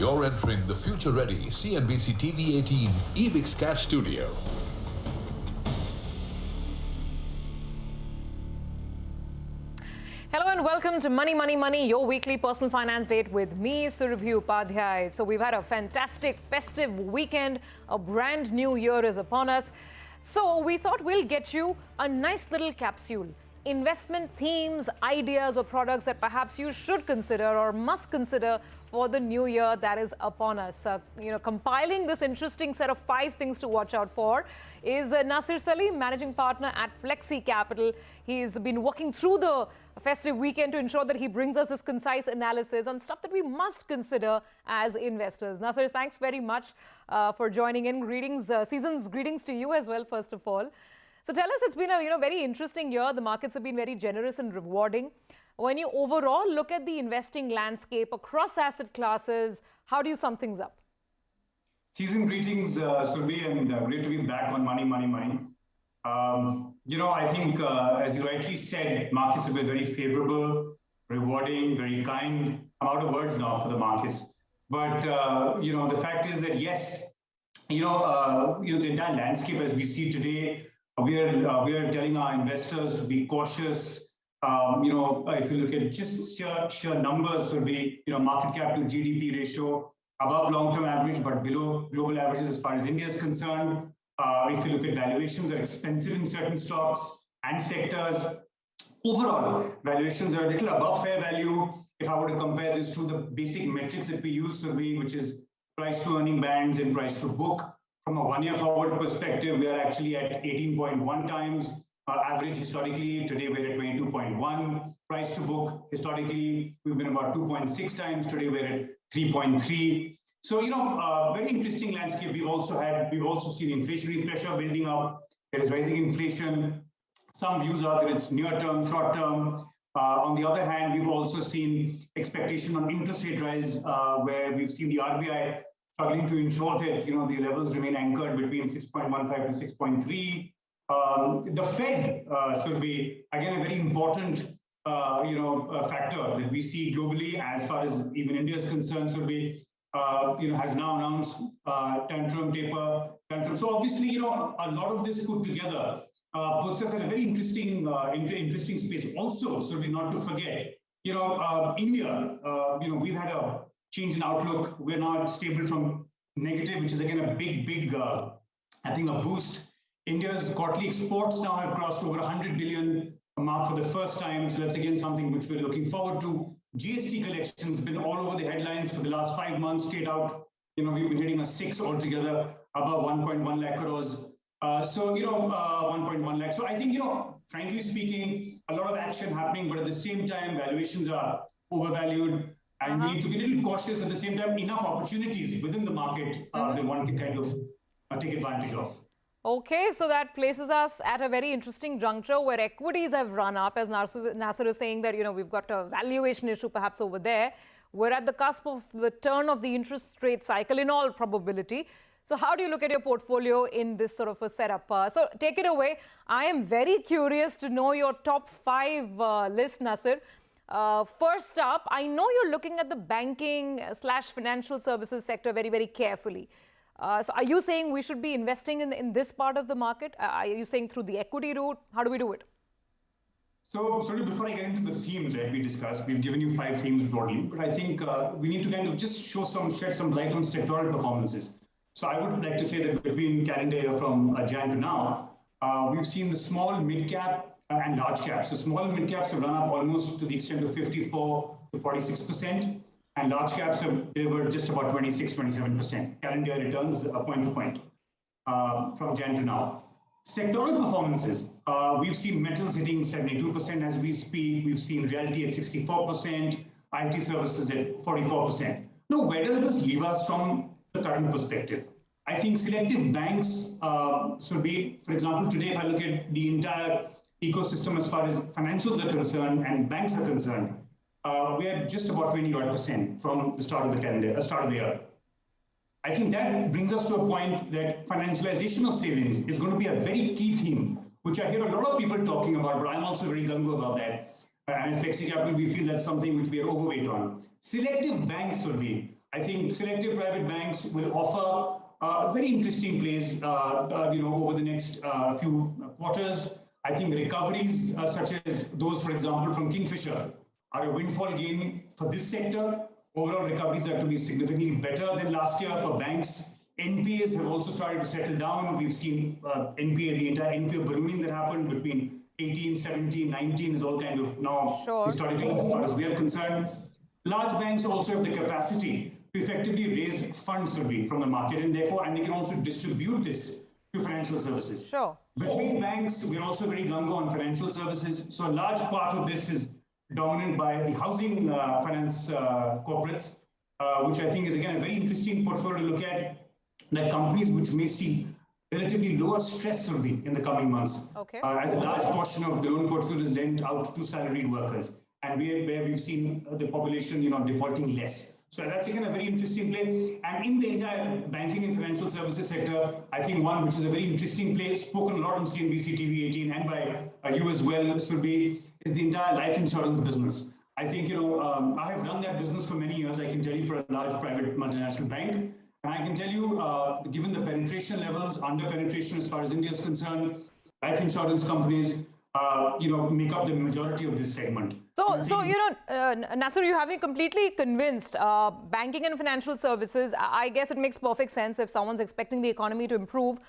You're entering the future-ready CNBC TV 18 EBIX Cash Studio. Hello and welcome to Money, Money, Money, your weekly personal finance date with me, Surabhi Upadhyay. So we've had a fantastic festive weekend. A brand new year is upon us. So we thought we'll get you a nice little capsule. Investment themes, ideas or products that perhaps you should consider or must consider for the new year that is upon us. Compiling this interesting set of 5 things to watch out for is Nasir Salim, managing partner at Flexi Capital. He's been working through the festive weekend to ensure that he brings us this concise analysis on stuff that we must consider as investors. Nasir, thanks very much for joining in. Greetings, season's greetings to you as well, first of all. So tell us, it's been a very interesting year. The markets have been very generous and rewarding. When you overall look at the investing landscape across asset classes, how do you sum things up? Season greetings, Surabhi, and great to be back on Money, Money, Money. I think, as you rightly said, markets have been very favorable, rewarding, very kind. I'm out of words now for the markets. But, the fact is that, yes, the entire landscape as we see today, we are telling our investors to be cautious. If you look at just sheer numbers, so market cap to GDP ratio above long-term average, but below global averages as far as India is concerned. If you look at valuations, are expensive in certain stocks and sectors. Overall, valuations are a little above fair value. If I were to compare this to the basic metrics that we use, which is price to earning bands and price to book. From a 1 year forward perspective, we are actually at 18.1 times average historically. Today, we're at 22.1. Price to book, historically, we've been about 2.6 times. Today, we're at 3.3. So, very interesting landscape. We've also seen inflationary pressure building up. There is rising inflation. Some views are that it's near term, short term. On the other hand, we've also seen expectation on interest rate rise, where we've seen the RBI struggling to ensure that the levels remain anchored between 6.15 to 6.3. The Fed should be again a very important factor that we see globally as far as even India is concerned. Should be has now announced taper tantrum. So obviously a lot of this put together puts us in a very interesting space. Also, so we not to forget India. We've had a change in outlook. We're now stable from negative, which is again a big, I think, a boost. India's quarterly exports now have crossed over 100 billion mark for the first time. So that's again something which we're looking forward to. GST collections been all over the headlines for the last 5 months straight out. We've been hitting a 6 altogether, above 1.1 lakh crores. 1.1 lakh. So I think, frankly speaking, a lot of action happening, but at the same time, valuations are overvalued. And we need to be a little cautious at the same time. Enough opportunities within the market that one can kind of take advantage of. Okay, so that places us at a very interesting juncture where equities have run up, as Nasir is saying that, we've got a valuation issue perhaps over there. We're at the cusp of the turn of the interest rate cycle in all probability. So how do you look at your portfolio in this sort of a setup? So take it away. I am very curious to know your top 5 list, Nasir. First up, I know you're looking at the banking / financial services sector very, very carefully. So are you saying we should be investing in this part of the market? Are you saying through the equity route? How do we do it? So, before I get into the themes that we discussed, we've given you 5 themes broadly, but I think we need to kind of just shed some light on sectoral performances. So I would like to say that between calendar year from Jan to now, we've seen the small, mid-cap and large caps. So small and mid-caps have run up almost to the extent of 54 to 46%. And large caps have delivered just about 26, 27%. Calendar returns point to point from Jan to now. Sectoral performances, we've seen metals hitting 72% as we speak. We've seen realty at 64%, IT services at 44%. Now, where does this leave us from the current perspective? I think selective banks should be, for example, today, if I look at the entire ecosystem as far as financials are concerned and banks are concerned, we are just about 20% from the start of the year. I think that brings us to a point that financialization of savings is going to be a very key theme, which I hear a lot of people talking about, but I'm also very gung-ho about that. And at Flexi Capital, we feel that's something which we are overweight on. Selective banks will be I think selective private banks will offer very interesting plays, over the next few quarters. I think recoveries such as those, for example, from Kingfisher are a windfall gain for this sector. Overall recoveries are to be significantly better than last year for banks. NPAs have also started to settle down. We've seen NPA, the entire NPA ballooning that happened between 18, 17, 19 is all kind of now historically, as far as we are concerned. Large banks also have the capacity to effectively raise funds from the market, and therefore, and they can also distribute this to financial services. Sure. Between banks, we're also very gung-ho on financial services. So a large part of this is dominated by the housing finance corporates, which I think is, again, a very interesting portfolio to look at. That companies which may see relatively lower stress in the coming months, as a large portion of the loan portfolio is lent out to salaried workers, and where we've seen the population, defaulting less. So that's again a very interesting play. And in the entire banking and financial services sector, I think one which is a very interesting play, spoken a lot on CNBC TV 18 and by you as well, Surbhi, is the entire life insurance business. I think, I have done that business for many years, I can tell you, for a large private multinational bank. And I can tell you, given the penetration levels, under penetration as far as India is concerned, life insurance companies, make up the majority of this segment. So Nasser, you have me completely convinced. Banking and financial services, I guess it makes perfect sense if someone's expecting the economy to improve.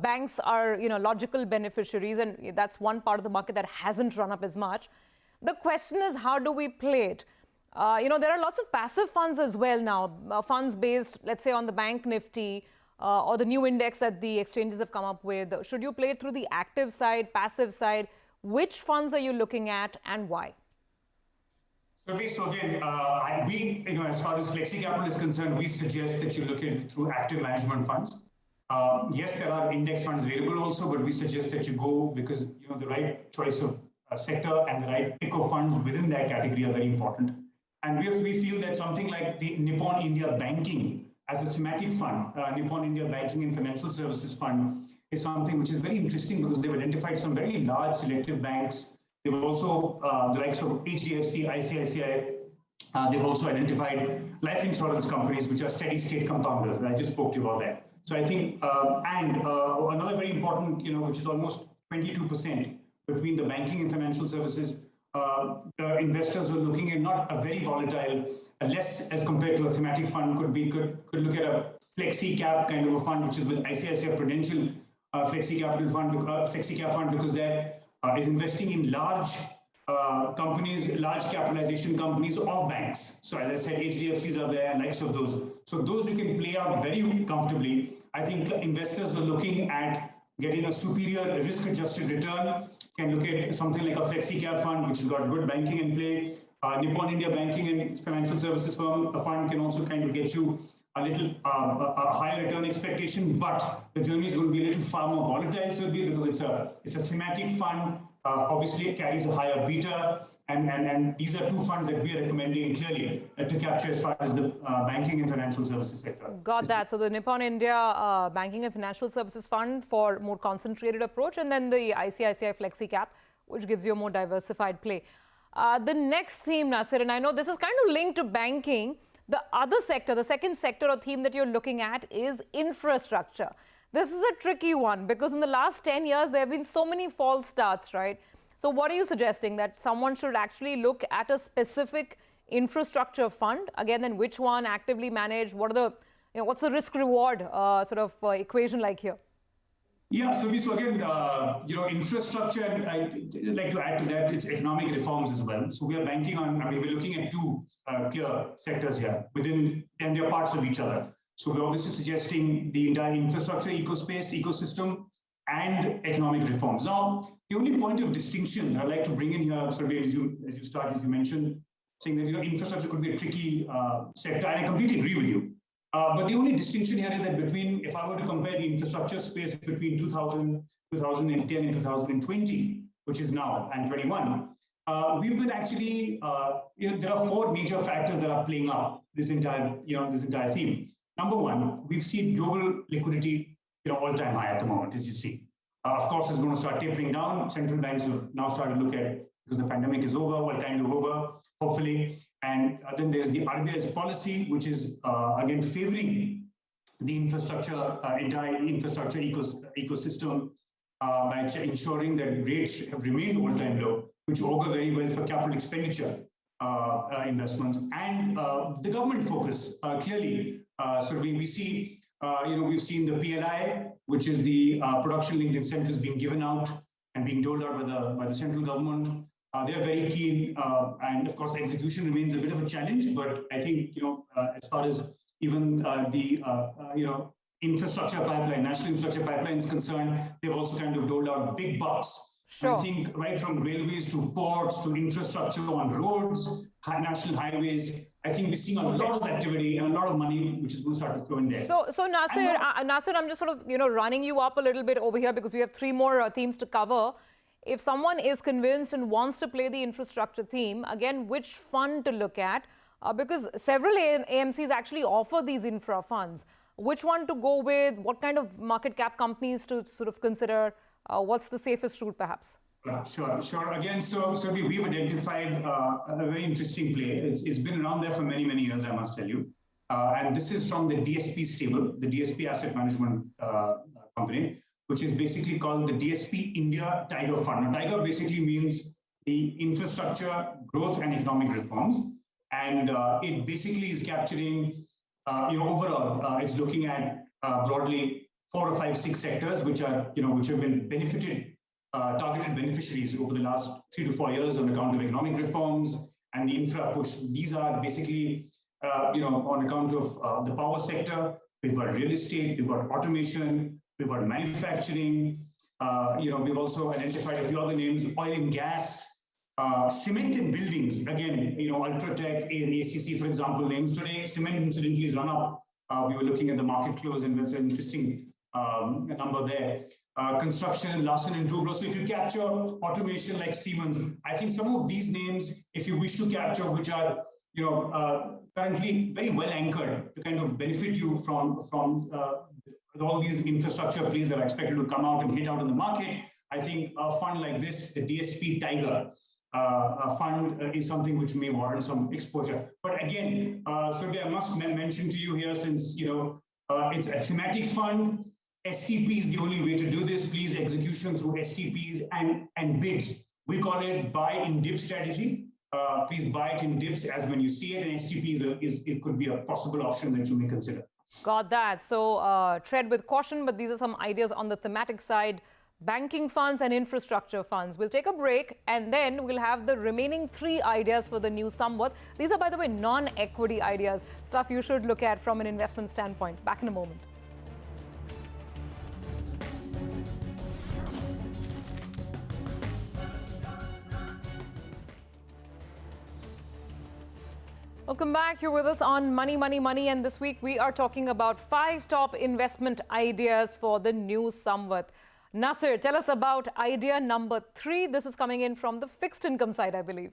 Banks are, logical beneficiaries, and that's one part of the market that hasn't run up as much. The question is, how do we play it? There are lots of passive funds as well now, funds based, let's say, on the bank Nifty or the new index that the exchanges have come up with. Should you play it through the active side, passive side? Which funds are you looking at and why? So again, as far as Flexi Capital is concerned, we suggest that you look at it through active management funds. Yes, there are index funds available also, but we suggest that you go because the right choice of sector and the right pick of funds within that category are very important. And we feel that something like the Nippon India Banking as a thematic fund, Nippon India Banking and Financial Services Fund, is something which is very interesting because they've identified some very large selective banks. They've also, the likes of HDFC, ICICI, they've also identified life insurance companies, which are steady state compounders. I just spoke to you about that. So I think, another very important, which is almost 22% between the banking and financial services, the investors are looking at not a very volatile, less as compared to a thematic fund could look at a flexi cap kind of a fund, which is with ICICI Prudential Flexi Capital Fund, Flexi Cap Fund, because that is investing in large companies, large capitalization companies of banks. So as I said, HDFCs are there, likes of those. So those you can play out very comfortably. I think investors are looking at getting a superior risk-adjusted return, can look at something like a Flexi Cap Fund, which has got good banking in play. Nippon India Banking and Financial Services Fund can also kind of get you a little a higher return expectation, but the journey is going to be a little far more volatile, so because it's a thematic fund. Obviously, it carries a higher beta, and these are two funds that we are recommending clearly to capture as far as the banking and financial services sector. Got that. So the Nippon India Banking and Financial Services Fund for more concentrated approach, and then the ICICI Flexi Cap, which gives you a more diversified play. The next theme, Nasser, and I know this is kind of linked to banking. The other sector, the second sector or theme that you're looking at is infrastructure. This is a tricky one because in the last 10 years, there have been so many false starts, right? So what are you suggesting? That someone should actually look at a specific infrastructure fund? Again, then which one actively managed? What are the, what's the risk reward equation like here? Yeah, so again, infrastructure, I'd like to add to that, it's economic reforms as well. So we are banking on, we're looking at two clear sectors here and they're parts of each other. So we're obviously suggesting the entire infrastructure ecosystem and economic reforms. Now, the only point of distinction I'd like to bring in here, Survey, as you mentioned, saying that infrastructure could be a tricky sector, and I completely agree with you. But the only distinction here is that if I were to compare the infrastructure space between 2000, 2010 and 2020, which is now, and 21, we've been actually, there are four major factors that are playing out this entire theme. Number one, we've seen global liquidity, all-time high at the moment, as you see. Of course, it's going to start tapering down. Central banks have now started to look at, because the pandemic is over, well, kind of over, hopefully. And then there's the RBI's policy, which is again favoring the entire infrastructure ecosystem by ensuring that rates have remained all-time low, which augur very well for capital expenditure investments. And the government focus, clearly. So we see, we've seen the PLI, which is the production-linked incentives being given out and being doled out by the central government. They're very keen, and of course, execution remains a bit of a challenge. But I think, as far as even the infrastructure pipeline, national infrastructure pipeline is concerned, they've also kind of doled out big bucks. Sure. I think right from railways to ports to infrastructure on roads, national highways, I think we're seeing a lot of activity and a lot of money which is going to start to flow in there. So Nasir, I'm just sort of running you up a little bit over here because we have 3 more themes to cover. If someone is convinced and wants to play the infrastructure theme, again, which fund to look at? Because several AMCs actually offer these infra funds. Which one to go with? What kind of market cap companies to sort of consider? What's the safest route, perhaps? Sure. Again, so we've identified a very interesting play. It's been around there for many, many years, I must tell you. And this is from the DSP stable, the DSP Asset Management company, which is basically called the DSP India Tiger Fund. Now, Tiger basically means the infrastructure, growth, and economic reforms. And it basically is capturing, overall, it's looking at broadly 4 or 5, 6 sectors, which have been targeted beneficiaries over the last 3 to 4 years on account of economic reforms and the infra push. These are basically, on account of the power sector. We've got real estate, we've got automation, we've got manufacturing. We've also identified a few other names: oil and gas, cement and buildings. Again, Ultratech and ACC, for example, names today. Cement incidentally is run up. We were looking at the market close, and there's an interesting number there. Construction, Larsen and Toubro. So if you capture automation like Siemens, I think some of these names, if you wish to capture, which are currently very well anchored to kind of benefit you from all these infrastructure plays that are expected to come out and hit out in the market, I think a fund like this, the DSP Tiger fund, is something which may warrant some exposure. But again, Surabhi, I must mention to you here, since it's a thematic fund. STP is the only way to do this. Please, execution through STPs and bids. We call it buy in dip strategy. Please buy it in dips as when you see it, and STP it could be a possible option that you may consider. Got that. So tread with caution, but these are some ideas on the thematic side. Banking funds and infrastructure funds. We'll take a break and then we'll have the remaining 3 ideas for the new Samvat. These are, by the way, non-equity ideas, stuff you should look at from an investment standpoint. Back in a moment. Welcome back. You're with us on Money, Money, Money. And this week we are talking about 5 top investment ideas for the new Samvat. Nasir, tell us about idea number 3. This is coming in from the fixed income side, I believe.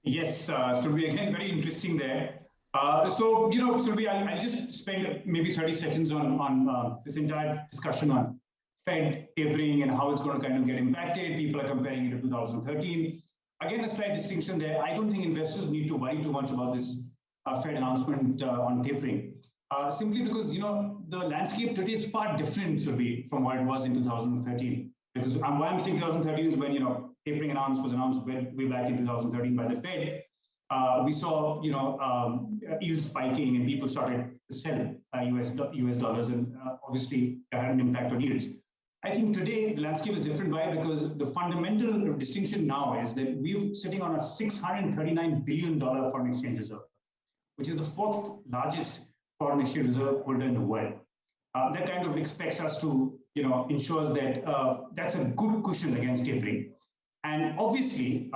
Yes, Surabhi, again, very interesting there. Surabhi, I'll just spend maybe 30 seconds on this entire discussion on Fed tapering and how it's going to kind of get impacted. People are comparing it to 2013. Again, a slight distinction there. I don't think investors need to worry too much about this Fed announcement on tapering. Simply because, the landscape today is far different, Surabhi, from what it was in 2013. Because why I'm saying 2013 is when, tapering was announced way back in 2013 by the Fed. We saw, yields spiking and people started to sell US dollars, and obviously that had an impact on yields. I think today the landscape is different. Why? Because the fundamental distinction now is that we're sitting on a $639 billion foreign exchange reserve, which is the 4th largest foreign exchange reserve holder in the world. That kind of expects us to, ensures that that's a good cushion against tapering. And obviously,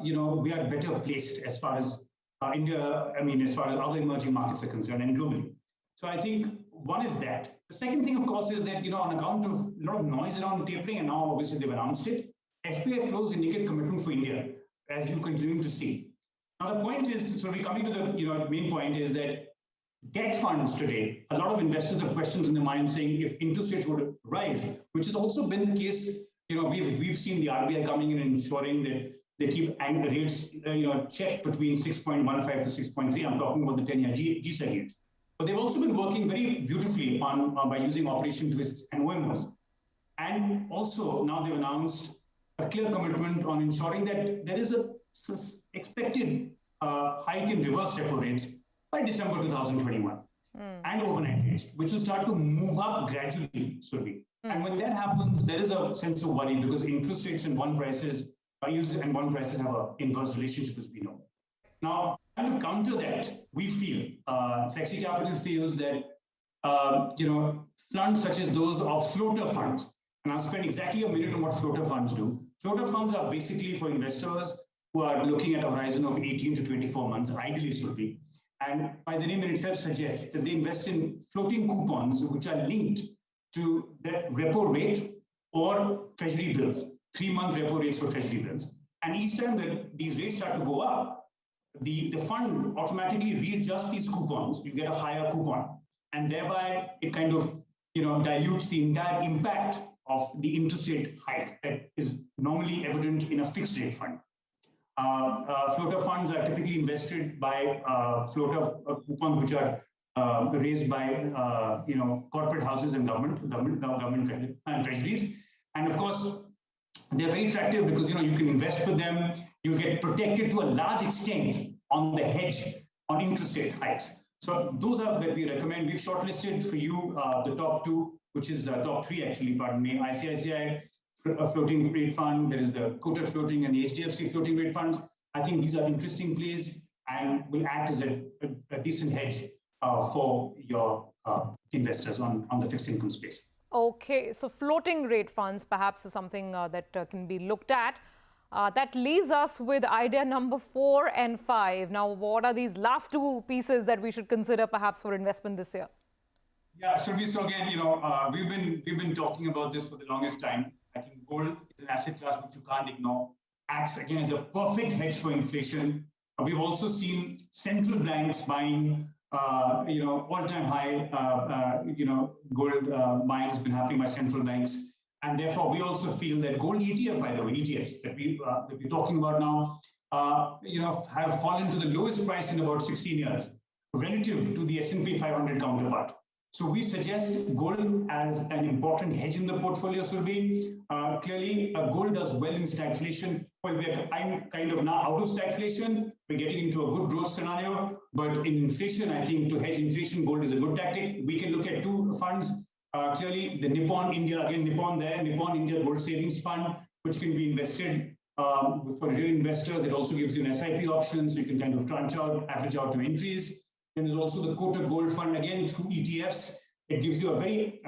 we are better placed as far as India, as far as other emerging markets are concerned and globally. So I think one is that. The second thing, of course, is that, on account of a lot of noise around tapering, and now obviously they've announced it, FPI flows indicate commitment for India, as you continue to see. Now, the point is, so we're coming to the main point is that debt funds today, a lot of investors have questions in their mind saying if interest rates would rise, which has also been the case. We've seen the RBI coming in and ensuring that They keep rates, checked between 6.15 to 6.3. I'm talking about the 10-year G-Sec yield. But they've also been working very beautifully on by using operation twists and OMOs. And also now they've announced a clear commitment on ensuring that there is a expected hike in reverse repo rates by December 2021 and overnight rates, which will start to move up gradually, Surabhi. And when that happens, there is a sense of worry because interest rates and bond prices, yields and bond prices have an inverse relationship, as we know. Now, kind of counter that, we feel, Flexi Capital feels that, funds such as those of floater funds, and I'll spend exactly a minute on what floater funds do. Floater funds are basically for investors who are looking at a horizon of 18 to 24 months, ideally should be. And by the name in itself suggests that they invest in floating coupons, which are linked to the repo rate or treasury bills, 3-month repo rates for treasury bills. And each time that these rates start to go up, the fund automatically readjusts these coupons. You get a higher coupon. And thereby it kind of dilutes the entire impact of the interest rate hike that is normally evident in a fixed rate fund. Floater funds are typically invested by floater coupons which are raised by corporate houses and government treasuries. And of course, they're very attractive because you can invest with them. You get protected to a large extent on the hedge on interest rate hikes. So those are that we recommend. We've shortlisted for you the top two, which is top three actually, pardon me, ICICI floating rate fund, there is the Kotak floating and the HDFC floating rate funds. I think these are interesting plays and will act as a decent hedge for your investors on the fixed income space. Okay, so floating rate funds perhaps is something that can be looked at. That leaves us with idea number 4 and 5. Now, what are these last two pieces that we should consider perhaps for investment this year? Yeah, so again, we've been talking about this for the longest time. I think gold is an asset class which you can't ignore. Acts again as a perfect hedge for inflation. We've also seen central banks buying, all-time high, gold buying has been happening by central banks. And therefore, we also feel that gold ETF, by the way, ETFs that we're talking about now, have fallen to the lowest price in about 16 years relative to the S&P 500 counterpart. So we suggest gold as an important hedge in the portfolio, Surabhi. Clearly, gold does well in stagflation. Well, we are kind of now out of stagflation. We're getting into a good growth scenario. But in inflation, I think to hedge inflation, gold is a good tactic. We can look at two funds. Clearly, the Nippon India Gold Savings Fund, which can be invested for real investors. It also gives you an SIP option, so you can kind of average out your entries. Then there's also the Kotak Gold Fund, again, through ETFs. It gives you a very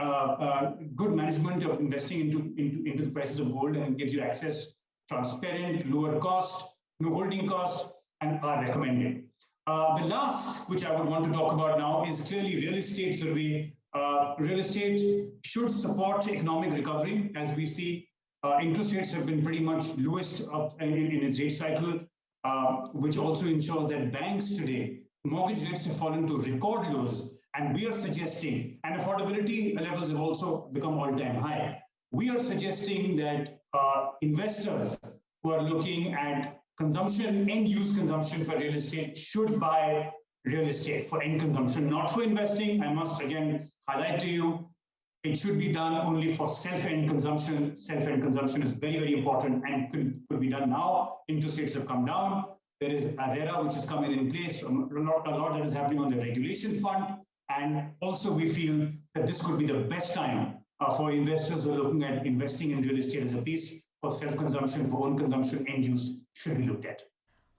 good management of investing into the prices of gold and gives you access, transparent, lower cost, no holding cost, and are recommended. The last, which I would want to talk about now, is clearly real estate survey. Real estate should support economic recovery. As we see, interest rates have been pretty much lowest in its rate cycle, which also ensures that banks today, mortgage rates have fallen to record lows, and we are suggesting, and affordability levels have also become all-time high. We are suggesting that investors who are looking at consumption, end-use consumption for real estate should buy real estate for end consumption, not for investing. I must again highlight to you, it should be done only for self-end consumption. Self-end consumption is very, very important and could be done now. Interest rates have come down. There is ARERA, which is coming in place, a lot that is happening on the regulation front. And also we feel that this could be the best time for investors who are looking at investing in real estate as a piece for self-consumption, for own consumption, end use should be looked at.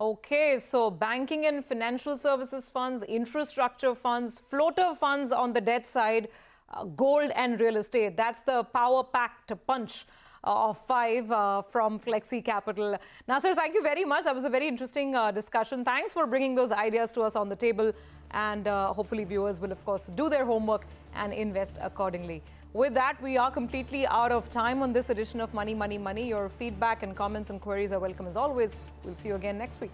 Okay, so banking and financial services funds, infrastructure funds, floater funds on the debt side, gold and real estate. That's the power-packed punch of 5 from Flexi Capital. Nasser, thank you very much. That was a very interesting discussion. Thanks for bringing those ideas to us on the table. And hopefully viewers will, of course, do their homework and invest accordingly. With that, we are completely out of time on this edition of Money, Money, Money. Your feedback and comments and queries are welcome as always. We'll see you again next week.